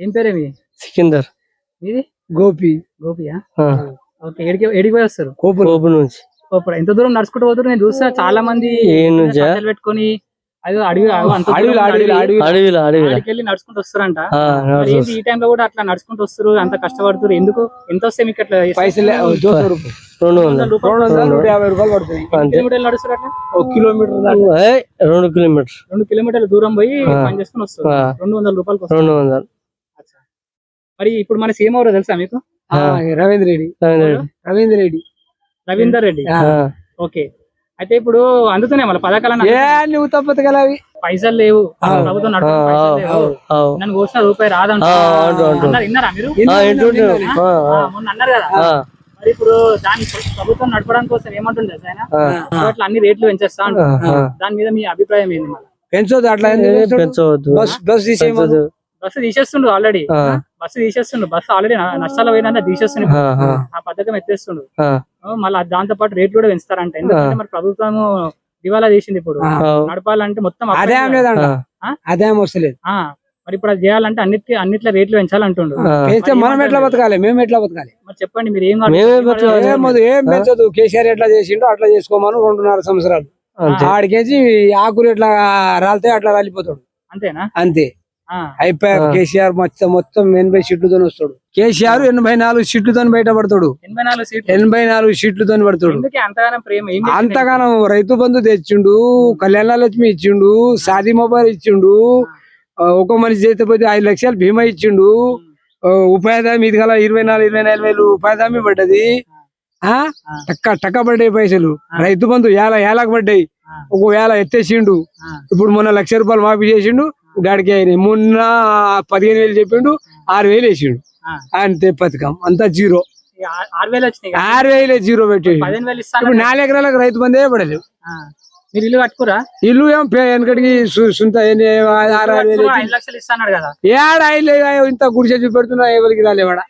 ఏం పేరే మీ? సికిందర్. మీది? గోపి. గోపియా? ఓకే. ఏడికి పోయి వస్తారు? కోపు నుంచి. కోపరా. ఎంత దూరం నడుచుకుంటూ పోతారు? నేను చూస్తా చాలా మంది సంచులు పెట్టుకొని అదో అడవికి నడుచుకుంటూ వస్తారంట. ఈ టైం లో కూడా అట్లా నడుచుకుంటూ వస్తారు, అంత కష్టపడుతారు ఎందుకు? ఎంత వస్తాయి మీకు అట్లా? పైసలు 200 రూపాయలు 150 రూపాయలు పడుతుంది. కిలోమీటర్లు నడుస్తారు అట్లా? 1 కిలోమీటర్ 2 కిలోమీటర్ల దూరం పోయి పని చేసుకుని వస్తారు. 200 రూపాయలు. 200. మరి ఇప్పుడు మన సీఎం ఎవరో తెలుసా మీకు? రవీందర్ రెడ్డి. ఓకే. అయితే ఇప్పుడు అందుతున్నాయి మళ్ళీ పథకాలను. పథకాలు పైసలు లేవు, ప్రభుత్వం నన్ను కోసిన రూపాయి రాదంటారు. విన్నారా మీరు? మొన్న అన్నారు కదా. మరి ఇప్పుడు దాని ప్రభుత్వం నడపడానికి కోసం ఏమంటుండే ఆయన? అట్లా అన్ని రేట్లు పెంచేస్తా అంటారు. దాని మీద మీ అభిప్రాయం ఏంది? పెంచొద్దు, అట్లా బస్సు తీసేస్తుండు ఆల్రెడీ. బస్సు ఆల్రెడీ నష్టాలు పోయినా తీసేస్తుండు. ఆ పథకం ఎత్తేస్తుండు. మళ్ళీ దాంతో పాటు రేట్లు కూడా పెంచుతారంట. ఎందుకంటే మరి ప్రభుత్వం దివాలా చేసింది. ఇప్పుడు నడపాలంటే మొత్తం ఆదాయం వస్తలేదు. మరి ఇప్పుడు అది చేయాలంటే అన్నిట్లో రేట్లు పెంచాలంటుండు. మనం ఎట్లా బతకాలి? మేము ఎట్లా బతకాలి? మరి చెప్పండి మీరు. ఏం పెంచదు. కేసీఆర్ ఎట్లా చేసిండో అట్లా చేసుకోమను. 2.5 సంవత్సరాలు ఆడికేసి ఆకులు ఎట్లా రాలితే అట్లా రాలిపోతాడు. అంతేనా? అంతే. అయిపోయారు. కేసీఆర్ మొత్తం 80 సీట్లతో వస్తాడు. కేసీఆర్ 84 సీట్లతో బయటపడతాడు. 84 సీట్లతో పడతాడు. అంతగానం రైతు బంధు తెచ్చిండు, కళ్యాణ లక్ష్మి ఇచ్చిండు, షాదీ మొబైల్ ఇచ్చిండు, ఒక మనిషి చేతిపోతే 5 లక్షలు బీమా ఇచ్చిండు, ఉపాధి హామీ ఇది గల 24 వేలు ఉపాధి హామీ పడ్డది. టక్క పడ్డాయి పైసలు. రైతు బంధు ఏళ్ళకు పడ్డాయి. ఒక వేళ ఎత్తేసిండు. ఇప్పుడు మొన్న 1,00,000 రూపాయలు మాఫీ చేసిండు. గాడికి అయినాయి. మొన్న 15,000 చెప్పిండు, 6,000 వేసిండు. అంతే. పథకం అంతా జీరో. 6,000 జీరో పెట్టేసి ఇప్పుడు 4 ఎకరాలకు రైతు బంధే పడలేదు. మీరు ఇల్లు కట్టుకురా? ఇల్లు ఏం వెనకటికి సొంత 6,000 ఇస్తాడు కదా. ఏడ ఇంత గుడిసె చూపెడుతున్నా ఎవరికి రాలేవాడ.